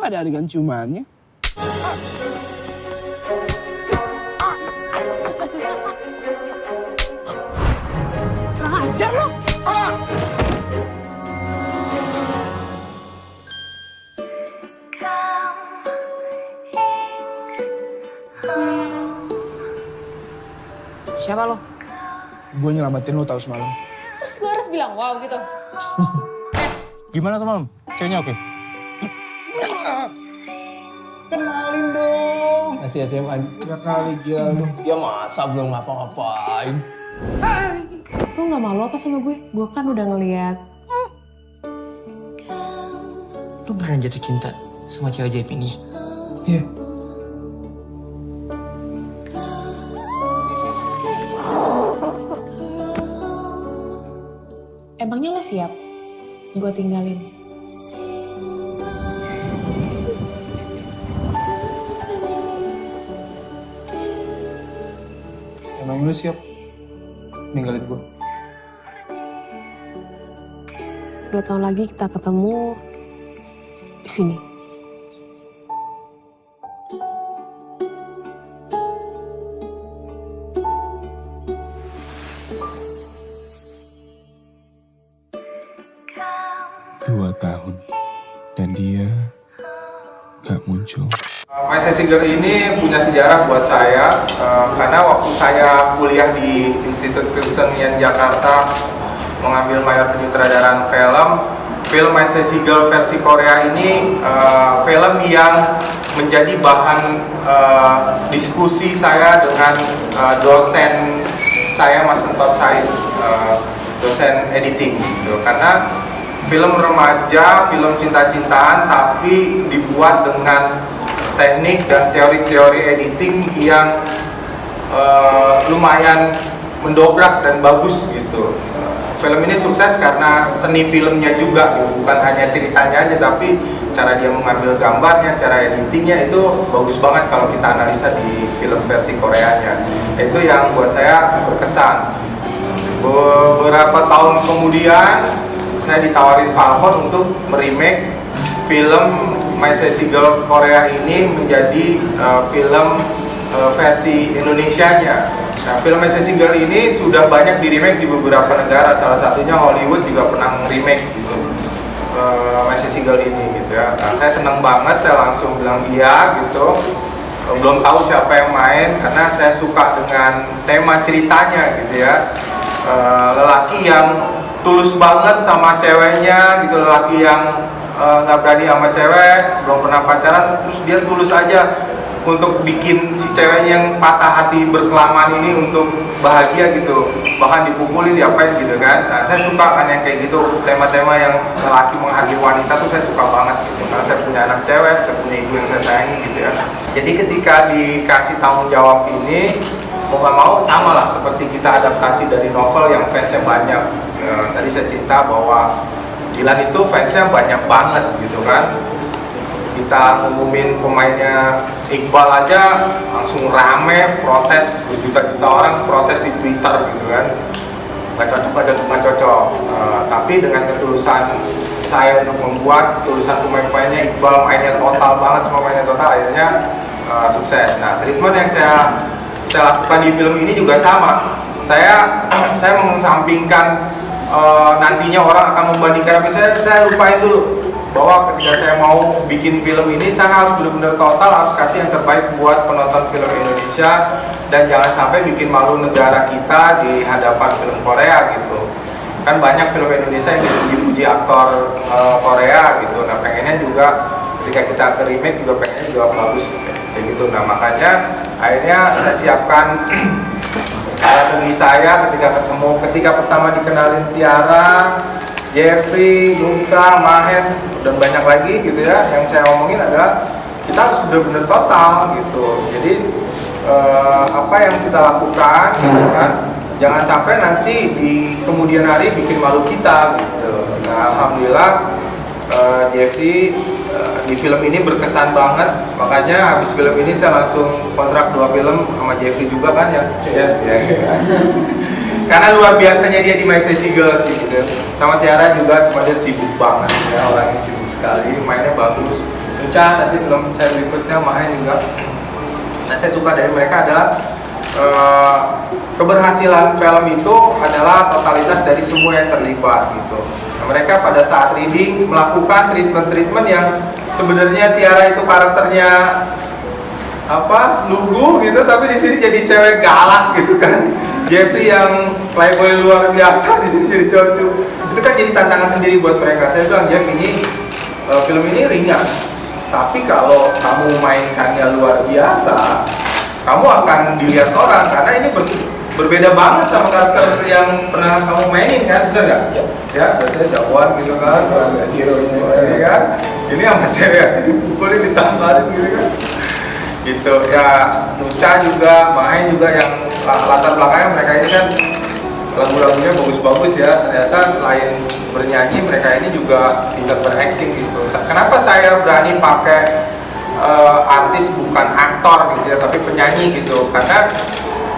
nggak ada adegan ciumannya? Kurang ajar lo! Siapa lo? Gue nyelamatin lo tau semalam. Terus gue harus bilang wow gitu? Gimana semalam? Ceweknya oke? Kenalin dong. Masih SMA. Ya kali gila lo. Ya masa belum ngapa-ngapain. Lo gak malu apa sama gue? Gue kan udah ngeliat. Lu beneran jatuh cinta sama cewek ajaib ini? Iya. Emangnya lo siap? Gue tinggalin. Emang lu siap ninggalin gue? 2 tahun lagi kita ketemu di sini. Dua tahun. Dan dia gak muncul. My Sassy Girl ini punya sejarah buat saya karena waktu saya kuliah di Institut Kesenian Jakarta mengambil mayor penyutradaraan film My Sassy Girl versi Korea ini film yang menjadi bahan diskusi saya dengan dosen saya Mas Entot Said, dosen editing gitu. Karena film remaja, film cinta-cintaan tapi dibuat dengan teknik dan teori-teori editing yang lumayan mendobrak dan bagus gitu. Film ini sukses karena seni filmnya juga gitu. Bukan hanya ceritanya aja tapi cara dia mengambil gambarnya, cara editingnya itu bagus banget kalau kita analisa di film versi Koreanya. Itu yang buat saya berkesan. Beberapa tahun kemudian saya ditawarin Falcon untuk meremake film My Sassy Girl Korea ini menjadi film versi Indonesianya. Nah, film My Sassy Girl ini sudah banyak di remake di beberapa negara, salah satunya Hollywood juga pernah remake gitu My Sassy Girl ini gitu ya. Nah, saya senang banget, saya langsung bilang iya gitu. Belum tahu siapa yang main karena saya suka dengan tema ceritanya gitu ya. Lelaki yang tulus banget sama ceweknya gitu, lelaki yang nggak berani sama cewek, belum pernah pacaran, terus dia tulus aja untuk bikin si ceweknya yang patah hati berkelamaan ini untuk bahagia gitu, bahkan dipukulin, diapain gitu kan. Nah, saya suka kan yang kayak gitu, tema-tema yang lelaki menghargai wanita tuh saya suka banget gitu, karena saya punya anak cewek, saya punya ibu yang saya sayangi gitu ya. Jadi ketika dikasih tanggung jawab ini, mau nggak mau sama lah seperti kita adaptasi dari novel yang fansnya banyak. Tadi saya cerita bahwa Dilan itu fansnya banyak banget gitu kan. Kita ngumumin pemainnya Iqbal aja langsung rame protes, berjuta-juta orang protes di Twitter gitu kan. Nggak cocok. Tapi dengan ketulusan saya untuk membuat tulisan pemain-pemainnya, Iqbal mainnya total banget, semua mainnya total, akhirnya sukses. Nah, treatment yang saya lakukan di film ini juga sama. Saya mengesampingkan nantinya orang akan membandingkan, tapi saya lupain dulu bahwa ketika saya mau bikin film ini saya harus benar-benar total, harus kasih yang terbaik buat penonton film Indonesia dan jangan sampai bikin malu negara kita di hadapan film Korea gitu. Kan banyak film Indonesia yang dipuji-puji aktor Korea gitu. Nah, pengennya juga ketika kita ke remake juga pengennya juga bagus kayak gitu. Nah, makanya akhirnya saya siapkan strategi saya ketika pertama dikenalin Tiara, Jeffrey, Nuka, Mahen, dan banyak lagi gitu ya. Yang saya omongin adalah kita harus benar-benar total gitu. Jadi apa yang kita lakukan gitu kan, jangan sampai nanti di kemudian hari bikin malu kita gitu. Nah, alhamdulillah Jeffrey di film ini berkesan banget, makanya habis film ini saya langsung kontrak 2 film sama Jeffrey juga kan ya. Karena luar biasanya dia di My Sassy Girl sih gitu. Sama Tiara juga, cuma dia sibuk banget ya, orangnya sibuk sekali, mainnya bagus. Nucha, nanti film saya berikutnya Mahen juga. Nah, saya suka dari mereka adalah keberhasilan film itu adalah totalitas dari semua yang terlibat gitu. Nah, mereka pada saat reading melakukan treatment yang sebenarnya Tiara itu karakternya lugu gitu, tapi di sini jadi cewek galak gitu kan. Jeffrey yang playboy luar biasa di sini jadi cowok. Itu kan jadi tantangan sendiri buat mereka. Saya bilang, Jeff, ini film ini ringan, tapi kalau kamu mainkannya luar biasa, kamu akan dilihat orang karena ini berbeda banget sama karakter yang pernah kamu mainin kan, benar nggak? Ya, biasanya jagoan gitu kan, hero ini kan. Ini sama cewek aja dipukulin, ditamparin gitu kan. Gitu ya. Nucha juga, Mahen juga yang latar belakangnya mereka ini kan lagu-lagunya bagus-bagus ya. Ternyata selain bernyanyi, mereka ini juga pintar berakting gitu. Kenapa saya berani pakai artis bukan aktor gitu ya, tapi penyanyi gitu? Karena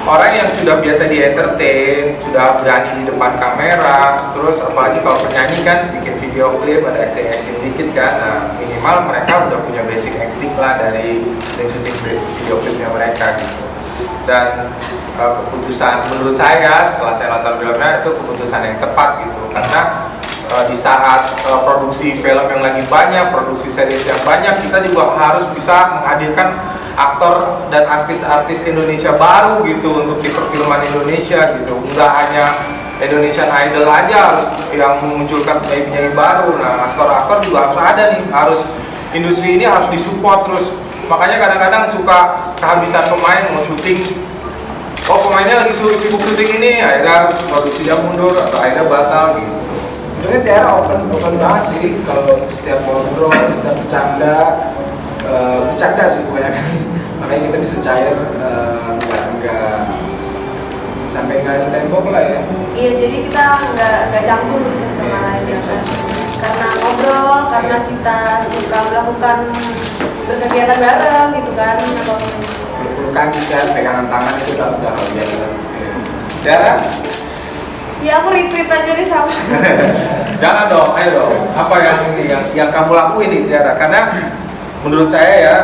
orang yang sudah biasa di entertain, sudah berani di depan kamera, terus apalagi kalau penyanyi kan bikin video klip, ada acting dikit kan. Nah, minimal mereka udah punya basic acting lah dari syuting video klipnya mereka gitu. Dan keputusan menurut saya setelah saya nonton filmnya itu keputusan yang tepat gitu, karena di saat produksi film yang lagi banyak, produksi series yang banyak, kita juga harus bisa menghadirkan aktor dan artis-artis Indonesia baru gitu untuk di perfilman Indonesia gitu. Nggak hanya Indonesian Idol aja harus yang memunculkan penyanyi baru. Nah, aktor-aktor juga harus ada nih, harus industri ini harus disupport terus. Makanya kadang-kadang suka kehabisan pemain mau syuting, pemainnya lagi sibuk syuting ini, akhirnya produksinya mundur atau akhirnya batal gitu. Sebenarnya Tiara open banget sih kalau setiap ngobrol, setiap bercanda sih kebanyakan. Makanya kita bisa cair, nggak sampai nggak ada tembok lah ya. Iya, jadi kita nggak canggung gitu sama lain ya kan. Karena ngobrol, karena kita suka melakukan berkegiatan bareng gitu kan. Pelukan bisa, pegangan tangan itu udah hal biasa. Tiara? Ya aku retweet aja deh sama. Jangan dong, ayo dong. Apa yang kamu lakuin nih Tiara? Karena menurut saya ya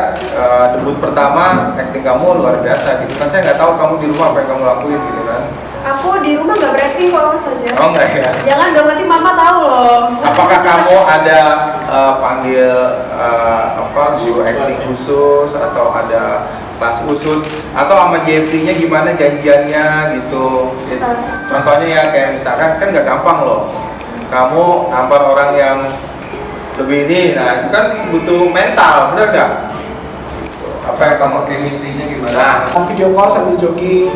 debut pertama acting kamu luar biasa gitu kan. Saya nggak tahu kamu di rumah apa yang kamu lakuin gitu kan. Aku di rumah nggak berakting kok Mas Fajar. Oh enggak ya? Jangan dong, nanti mama tahu loh. Apakah kamu ada panggil guru acting khusus atau ada kelas khusus atau sama Jeffrey-nya gimana janjiannya gitu? Contohnya ya kayak misalkan kan nggak gampang loh. Kamu nampar orang yang lebih ini, nah itu kan butuh mental, bener nggak? Apa yang kamu chemistry-nya gimana? Video call sambil jogging,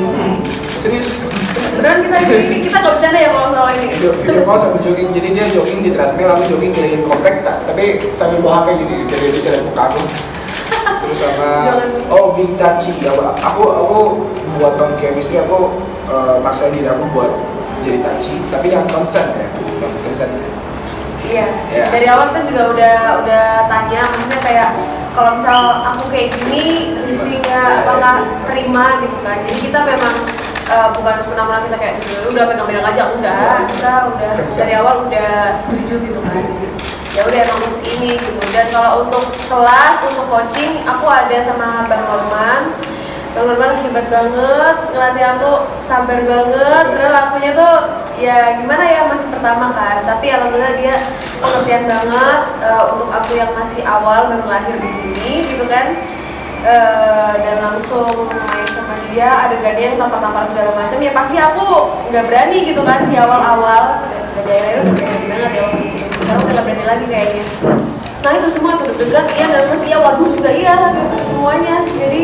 serius. Beneran kita nggak bercanda ya kalau soal ini. Video call sambil jogging, jadi dia jogging di treadmill, aku jogging keliling komplek, tapi sambil bawa HP jadi dia bisa lihat muka aku. Terus sama Big Tachi, aku buat chemistry, aku maksa diri aku buat jadi Tachi, tapi dengan consent ya, consent. Iya, yeah. Dari awal kita juga udah tanya, maksudnya kayak kalau misal aku kayak gini, Rizky apakah terima gitu kan. Jadi kita memang bukan semena-mena kita kayak udah pegang-pegang aja, enggak. Kita udah dari awal udah setuju gitu kan. Ya udah emang untuk ini gitu. Dan kalau untuk kelas, untuk coaching, aku ada sama Bang Norman. Bang Norman hebat banget, ngelatih aku sabar banget. Terus akunya tuh ya gimana ya, masih pertama kan, tapi alhamdulillah dia pengertian banget untuk aku yang masih awal baru lahir di sini gitu kan. Dan langsung main sama dia, adegannya yang tampar-tampar segala macam ya pasti aku nggak berani gitu kan di awal-awal. Daerah udah berani banget ya waktu itu, sekarang udah nggak berani lagi kayaknya. Nah itu semua tuh deg-degan, iya, dan terus iya waduh juga iya gitu semuanya. Jadi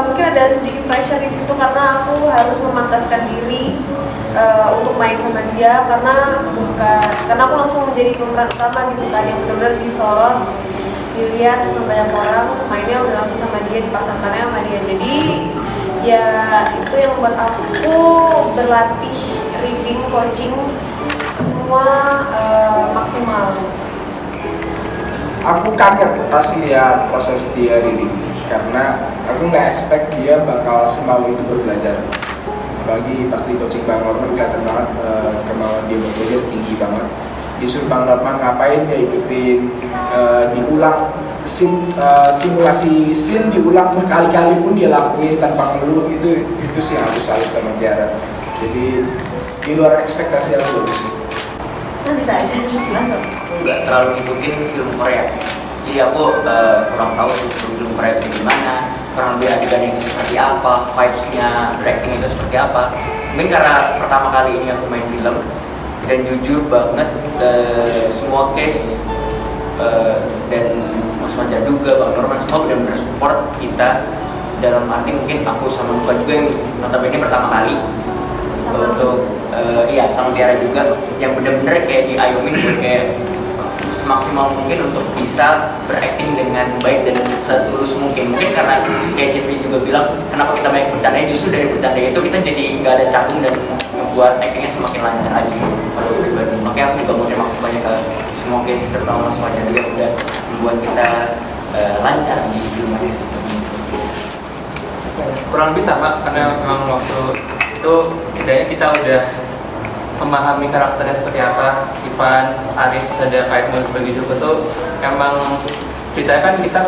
mungkin ada sedikit pressure di situ karena aku harus memantaskan diri untuk main sama dia, karena aku langsung menjadi pemeran utama gitu kan, yang benar-benar disorot, dilihat sama banyak orang, mainnya udah langsung sama dia, dipasangkannya sama dia. Jadi ya itu yang membuat aku berlatih reading, coaching semua maksimal. Aku kaget pas lihat proses dia reading, karena aku nggak expect dia bakal semau itu belajar. Apalagi pas di coaching Bang Norman kelihatan banget kemauan dia bekerja tinggi banget. Disuruh Bang Norman ngapain dia ikutin, diulang simulasi scene diulang berkali-kali pun dia lakuin tanpa ngeluh. Itu sih yang harus salut sama Tiara. Jadi di luar ekspektasi aku. Nah bisa aja jelas dong. Aku nggak terlalu ngikutin film Korea, jadi aku kurang tahu sih film Korea itu gimana, kurang lebih adegan itu seperti apa, vibes-nya, acting itu seperti apa. Mungkin karena pertama kali ini aku main film dan jujur banget semua case dan Mas Fajar juga, Bang Norman semua benar-benar support kita dalam arti mungkin aku sama Luka juga yang notabene pertama kali untuk iya sama Tiara juga yang benar-benar kayak diayomin buat kayak semaksimal mungkin untuk bisa berakting dengan baik dan setulus mungkin karena kayak Jeffrey juga bilang kenapa kita banyak bercanda, justru dari bercanda itu kita jadi nggak ada canggung dan membuat actingnya semakin lancar aja kalau pribadi. Makanya aku juga mau terima kasih banyak ke semua guys terutama Mas Fajar juga udah membuat kita lancar di filmasi ini. Kurang lebih sama karena memang waktu itu setidaknya kita udah memahami karakternya seperti apa. Ivan, Aris, ada Kaimul sebagai juga tuh emang ceritanya kan kita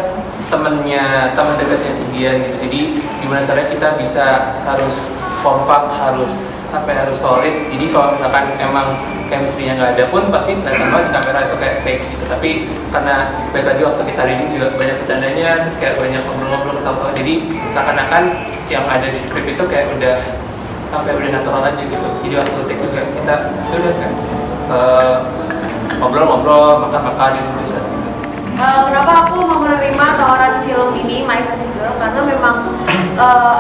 teman dekatnya si Dian gitu. Jadi gimana caranya kita bisa harus kompak, harus solid. Jadi kalau misalkan emang chemistry-nya nggak ada pun pasti kelihatan banget di kamera itu kayak fake gitu. Tapi karena balik lagi waktu kita reading juga banyak bercandanya, terus kayak banyak ngobrol-ngobrol ketawa-tawa. Jadi seakan-akan yang ada di skrip itu kayak udah natural aja gitu. Jadi waktu take juga kita udah kan ngobrol-ngobrol, makan-makan gitu bisa. Kenapa aku mau menerima tawaran film ini My Sassy Girl? Karena memang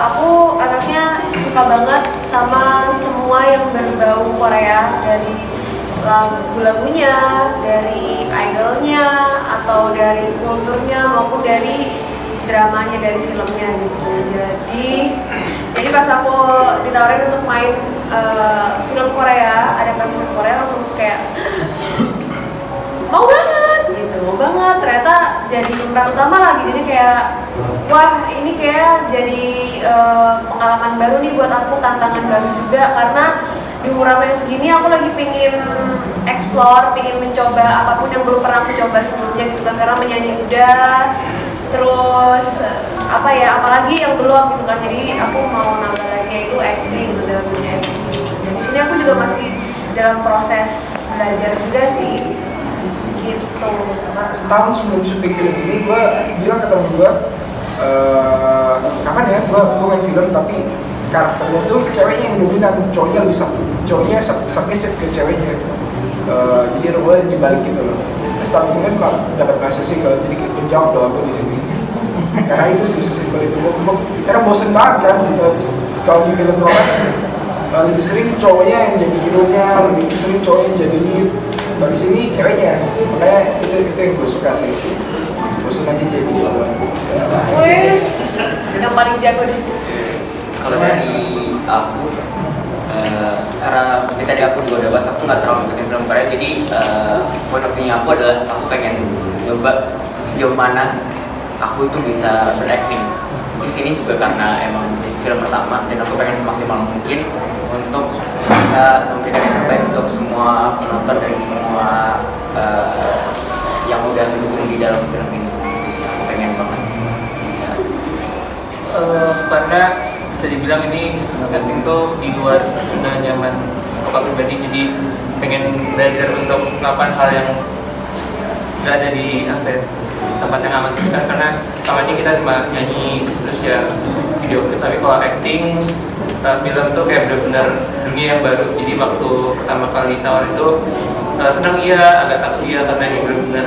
aku anaknya suka banget sama semua yang berbau Korea, dari lagu-lagunya, dari idolnya, atau dari kulturnya maupun dari dramanya, dari filmnya gitu. Jadi pas aku ditawarin untuk main film Korea, adaptasi film Korea, langsung kayak mau banget, ternyata jadi pemeran utama lagi. Jadi kayak wah ini kayak jadi pengalaman baru nih buat aku, tantangan baru juga karena di umur aku yang segini aku lagi pengen explore, pengen mencoba apapun yang belum pernah aku coba sebelumnya gitu kan, karena menyanyi udah, terus apalagi yang belum gitu kan. Jadi aku mau nambah lagi yaitu acting, dalam dunia acting. Dan di sini aku juga masih dalam proses belajar juga sih gitu. Nah, setahun sebelum syuting film ini gue bilang ke temen gue kapan ya gue main film tapi karakternya tuh ceweknya yang dominan, cowoknya submissive ke ceweknya. Jadi gue dibalik gitu loh. Setahun kemudian gue dapat mahasiswa kalau jadi kejauh doang gue di sini. Karena itu sih sesimpel itu. Karena bosen banget kan kalau di film romance lebih sering cowoknya yang jadi hero-nya, lebih sering cowoknya yang jadi lead. Kalau di sini ceweknya, makanya itu yang gue suka sih. Bosen aja jadi Wes, yang paling jago deh. Kalau dari aku, karena tadi aku juga udah bahas, aku nggak terlalu ngikutin film Korea, jadi point of view-nya aku adalah aku pengen coba sejauh mana aku tuh bisa beracting di sini juga karena emang film pertama dan aku pengen semaksimal mungkin untuk bisa memberikan yang terbaik untuk semua penonton dan semua yang udah mendukung di dalam film ini. Di sini aku pengen banget bisa. Karena bisa dibilang ini acting tuh di luar zona nyaman aku pribadi, jadi pengen belajar untuk melakukan hal yang nggak ada di tempat yang aman kita, karena amannya kita cuma nyanyi terus ya video klip, tapi kalau acting film tuh kayak benar-benar dunia yang baru. Jadi waktu pertama kali tawar itu senang iya, agak takut iya karena ini benar-benar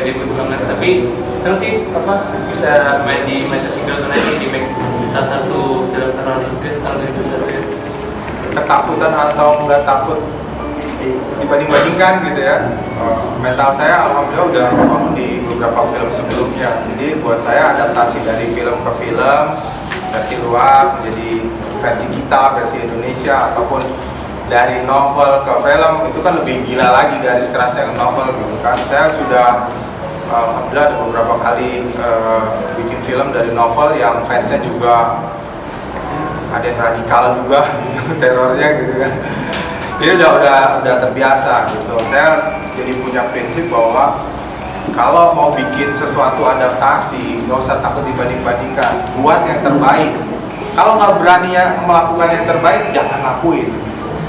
debut banget, tapi senang sih bisa main di My Sassy Girl karena ini di salah satu film terkenal di situ tahun 2001 ya. Ketakutan atau nggak takut dibanding-bandingkan gitu ya, mental saya alhamdulillah udah bangun di beberapa film sebelumnya. Jadi buat saya adaptasi dari film ke film, versi luar menjadi versi kita, versi Indonesia, ataupun dari novel ke film itu kan lebih gila lagi garis kerasnya ke novel gitu kan. Saya sudah alhamdulillah ada beberapa kali bikin film dari novel yang fansnya juga ada yang radikal juga gitu, terornya gitu kan. Jadi udah terbiasa gitu. Saya jadi punya prinsip bahwa kalau mau bikin sesuatu adaptasi, nggak usah takut dibanding-bandingkan, buat yang terbaik. Kalau nggak berani ya melakukan yang terbaik, jangan lakuin.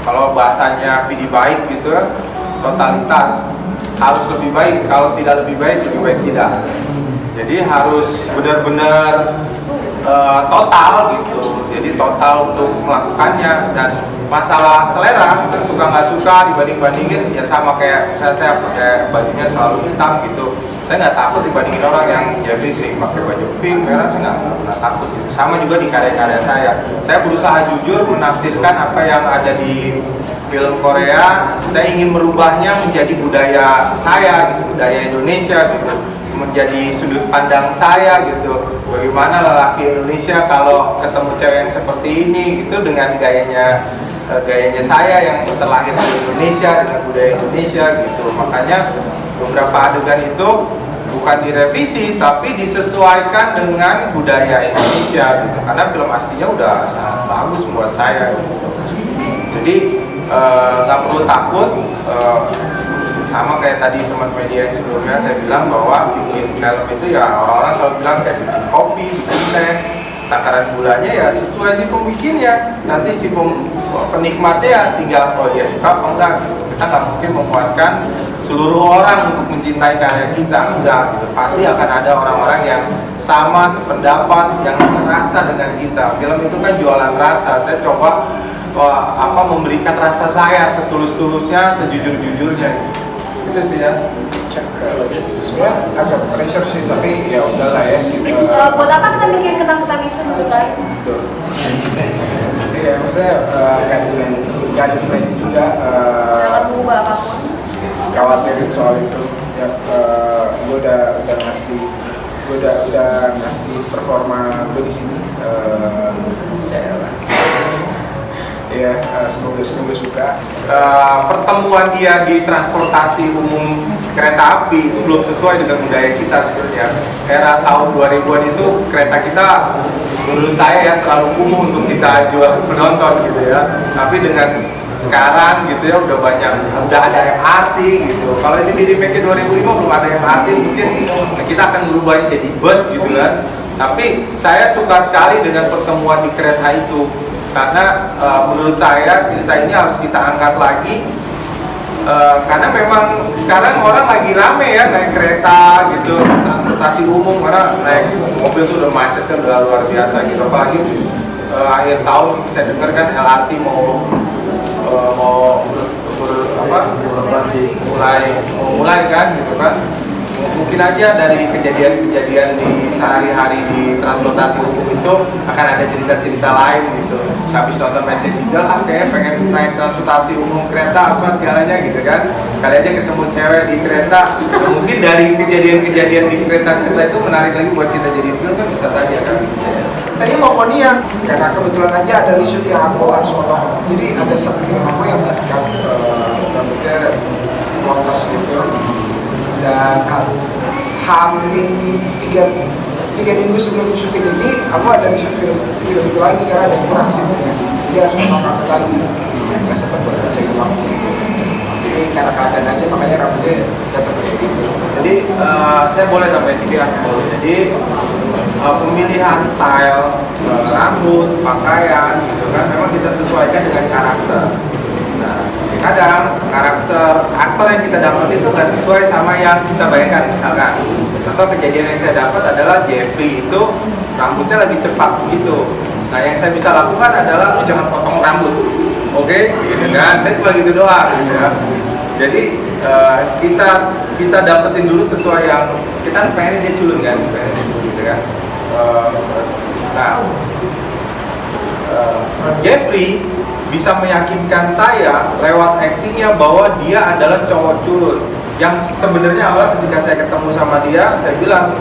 Kalau bahasanya pilih baik gitu ya, totalitas harus lebih baik. Kalau tidak lebih baik tidak. Jadi harus benar-benar total gitu. Jadi total untuk melakukannya. Dan masalah selera, kan suka nggak suka dibanding-bandingin, ya sama kayak misalnya saya pakai bajunya selalu hitam gitu. Saya nggak takut dibandingin orang yang Jeffrey sering pakai baju pink, merah, saya nggak pernah takut gitu. Sama juga di karya-karya saya. Saya berusaha jujur menafsirkan apa yang ada di film Korea. Saya ingin merubahnya menjadi budaya saya gitu, budaya Indonesia gitu, menjadi sudut pandang saya gitu. Bagaimana lelaki Indonesia kalau ketemu cewek yang seperti ini gitu, dengan gayanya saya yang terlahir di Indonesia, dengan budaya Indonesia gitu. Makanya beberapa adegan itu bukan direvisi tapi disesuaikan dengan budaya Indonesia gitu, karena film aslinya udah sangat bagus buat saya gitu. Jadi nggak perlu takut, sama kayak tadi teman media yang sebelumnya saya bilang bahwa bikin film itu ya orang-orang selalu bilang kayak bikin kopi, bikin teh, takaran gulanya ya sesuai si pembikinnya, nanti si penikmatnya ya tinggal kalau dia suka apa enggak gitu. Kita nggak mungkin memuaskan seluruh orang untuk mencintai karya kita, enggak gitu. Pasti akan ada orang-orang yang sama sependapat, yang serasa dengan kita. Film itu kan jualan rasa. Saya coba memberikan rasa saya setulus-tulusnya, sejujur-jujurnya. Itu sih ya. Sebenarnya agak pressure sih, tapi ya udahlah ya. Buat apa kita mikirin ketakutan itu gitu kan? Betul. Iya, maksudnya nggak ada nilainya juga. Jangan mengubah apapun. Khawatirin soal itu. Ya, gue udah ngasih performa gue di sini. Ya, semoga suka. Pertemuan dia di transportasi umum kereta api itu belum sesuai dengan budaya kita sebenarnya. Era tahun 2000-an itu kereta kita menurut saya ya terlalu kumuh untuk kita jual ke penonton gitu ya. Tapi dengan sekarang gitu ya udah ada MRT gitu. Kalau ini di remake 2005 belum ada MRT, mungkin kita akan merubahnya jadi bus gitu kan. Tapi saya suka sekali dengan pertemuan di kereta itu, karena menurut saya cerita ini harus kita angkat lagi, karena memang sekarang orang lagi rame ya naik kereta gitu, transportasi umum, karena naik mobil tuh udah macet kan, udah luar biasa gitu. Apalagi akhir tahun saya dengar kan LRT mau mulai kan gitu kan. Mungkin aja dari kejadian-kejadian di sehari-hari di transportasi umum itu akan ada cerita-cerita lain gitu. Habis nonton Messi Sigal, kayaknya pengen naik transportasi umum kereta apa segalanya gitu kan. Kali aja ketemu cewek di kereta, nah, mungkin dari kejadian-kejadian di kereta-kereta itu menarik lagi buat kita jadi film kan, bisa saja kan. Tadi mau Konia, karena kebetulan aja ada reshoot yang aku harus potong. Jadi ada satu film aku yang berhasil rambutnya lotos gitu. Dan hampir tiga minggu sebelum syuting ini aku ada di film itu lagi karena ada kurang scene-nya. Jadi harus potong lagi, nggak sempat buat cek waktu gitu. Jadi karena keadaan aja makanya rambutnya tetap kayak gitu. Jadi saya boleh tambahin sih ya. Jadi pemilihan style rambut, pakaian gitu kan memang kita sesuaikan dengan karakter. Nah, kadang karakter aktor yang kita dapat itu nggak sesuai sama yang kita bayangkan. Misalkan contoh kejadian yang saya dapat adalah Jeffrey itu rambutnya lagi cepat gitu. Nah, yang saya bisa lakukan adalah jangan potong rambut, oke? Gitu kan? Saya cuma gitu doang gitu ya. Jadi kita dapetin dulu sesuai yang kita pengen dia culun kan, gitu kan. Jeffrey bisa meyakinkan saya lewat aktingnya bahwa dia adalah cowok culun. Yang sebenarnya awal ketika saya ketemu sama dia, saya bilang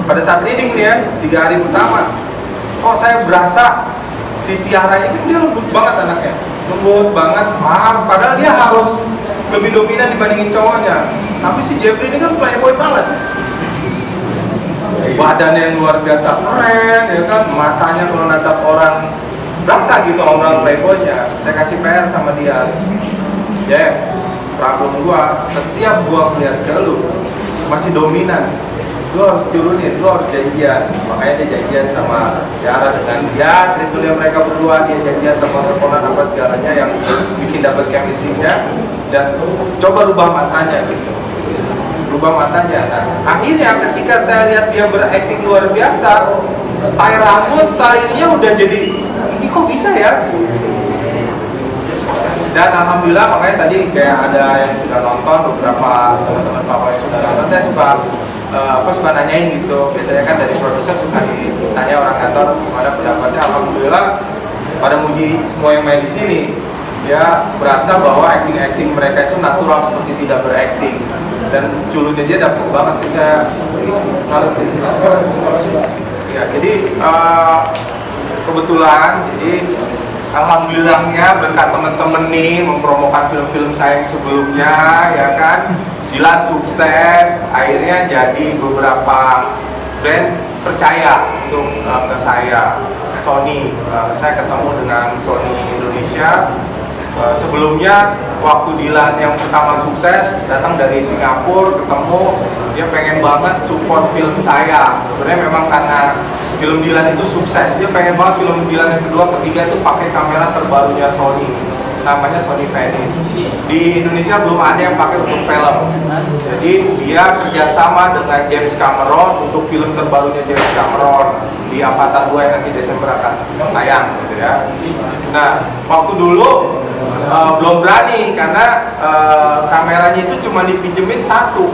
pada saat reading nih ya, 3 hari pertama, oh saya berasa si Tiara ini dia lembut banget anaknya, lembut banget, padahal dia harus lebih dominan dibandingin cowoknya. Tapi si Jeffrey ini kan playboy banget, badannya yang luar biasa keren, ya kan, matanya kalau natap orang berasa gitu orang playboynya. Saya kasih PR sama dia, Jeff, problem gua setiap gua melihat ke lu masih dominan. Lu harus turunin, lu harus janjian. Makanya dia janjian sama Ciara dengan ya kriteria mereka berdua, dia janjian telepon-teleponan apa segalanya yang bikin dapet chemistry-nya dan coba rubah matanya gitu. Rubah matanya. Nah, akhirnya ketika saya lihat dia berakting luar biasa, style rambut, stylenya udah jadi ini kok bisa ya? Dan alhamdulillah makanya tadi kayak ada yang sudah nonton, beberapa teman-teman Papa yang sudah nonton, saya suka nanyain gitu. Biasanya kan dari produser suka ditanya orang kantor gimana pendapatnya. Alhamdulillah pada muji semua yang main di sini, ya berasa bahwa acting mereka itu natural seperti tidak berakting. Dan culunnya dia dapet banget sih, saya salut sih. Ya, jadi kebetulan, jadi alhamdulillahnya berkat temen-temen nih mempromokan film-film saya yang sebelumnya, ya kan, Dilan sukses, akhirnya jadi beberapa brand percaya untuk ke saya. Sony, saya ketemu dengan Sony Indonesia. Sebelumnya waktu Dilan yang pertama sukses, datang dari Singapura, ketemu, dia pengen banget support film saya. Sebenarnya memang karena film Dilan itu sukses, dia pengen banget film Dilan yang kedua, ketiga itu pakai kamera terbarunya Sony, namanya Sony Venice. Di Indonesia belum ada yang pakai untuk film. Jadi dia kerjasama dengan James Cameron untuk film terbarunya James Cameron di Avatar 2 yang nanti Desember akan tayang gitu ya. Nah, waktu dulu belum berani karena kameranya itu cuma dipinjemin satu.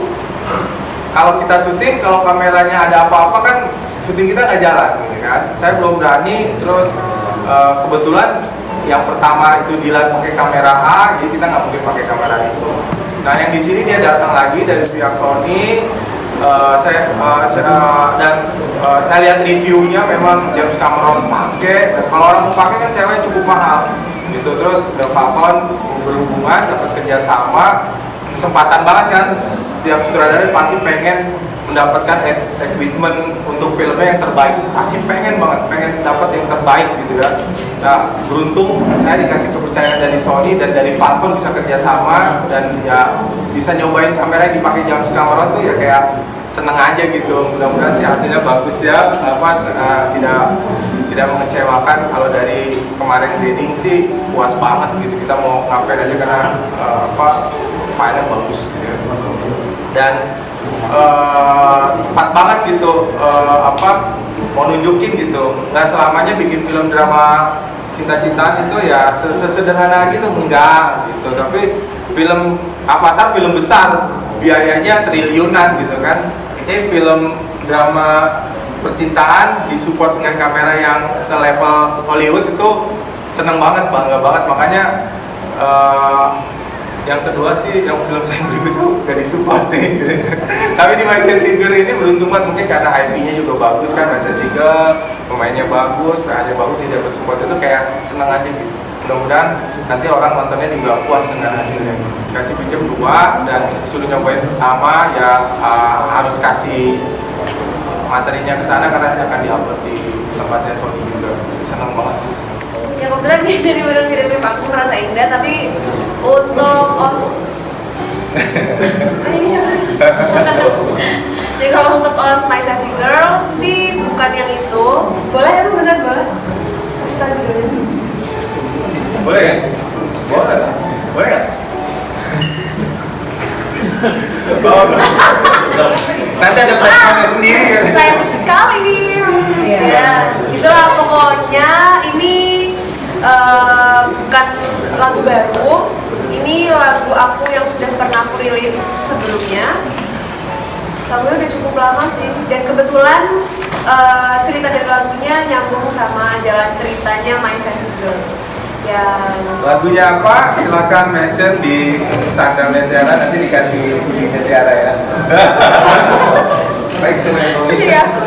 Kalau kita syuting, kalau kameranya ada apa-apa kan syuting kita nggak jalan gitu kan. Saya belum berani, terus kebetulan yang pertama itu Dilan pakai kamera A, jadi kita nggak mungkin pakai kamera itu. Nah, yang di sini dia datang lagi dari pihak Sony. Saya lihat reviewnya memang James Cameron pakai. Kalau orang mau pakai kan cewek cukup mahal, gitu. Terus udah Falcon berhubungan, dapat kerjasama, kesempatan banget kan. Setiap sutradara pasti pengen mendapatkan equipment untuk filmnya yang terbaik, pasti pengen banget, pengen dapat yang terbaik gitu ya. Nah, beruntung saya dikasih kepercayaan dari Sony dan dari Falcon bisa kerjasama dan ya bisa nyobain kamera yang dipakai James Cameron tuh ya kayak seneng aja gitu. Mudah-mudahan sih hasilnya bagus ya, tidak mengecewakan. Kalau dari kemarin grading sih puas banget gitu, kita mau ngapain aja karena filenya bagus gitu ya. Dan tepat banget gitu, mau nunjukin gitu, nggak selamanya bikin film drama cinta-cintaan itu ya sesederhana gitu, enggak gitu. Tapi film Avatar film besar, biayanya triliunan gitu kan. Ini film drama percintaan disupport dengan kamera yang selevel Hollywood, itu seneng banget, bangga banget. Makanya yang kedua sih, yang film saya berikut itu gak disupport sih. Tapi di My Says Singer ini beruntung banget, mungkin karena IP-nya juga bagus kan, My Says Singer, pemainnya bagus, PH-nya bagus, tidak bersupport itu kayak seneng aja gitu. Mudah-mudahan nanti orang nontonnya juga puas dengan hasilnya. Kasih pinjam 2 dan suruh nyobain pertama ya, harus kasih materinya ke sana karena akan di-upload di tempatnya Sony juga. Seneng banget sih. Ya kebetulan dia jadi bener mirip-mirip aku, merasa indah, tapi untuk ini siapa sih? Jadi kalau untuk My Sassy Girl sih bukan yang itu. Boleh emang bener boleh? Kasih tahu judulnya. Boleh kan? Boleh lah. Boleh kan? Nanti ada presentasinya sendiri kan? Sayang sekali. Ya, itulah pokoknya. Ini bukan lagu baru. Ini lagu aku yang sudah pernah aku rilis sebelumnya. Lagunya udah cukup lama sih. Dan kebetulan cerita dari lagunya nyambung sama jalan ceritanya My Sassy Girl. Lagunya apa? Silakan mention di Instagramnya Tiara, nanti dikasih linknya Tiara ya. Baik, Jadi aku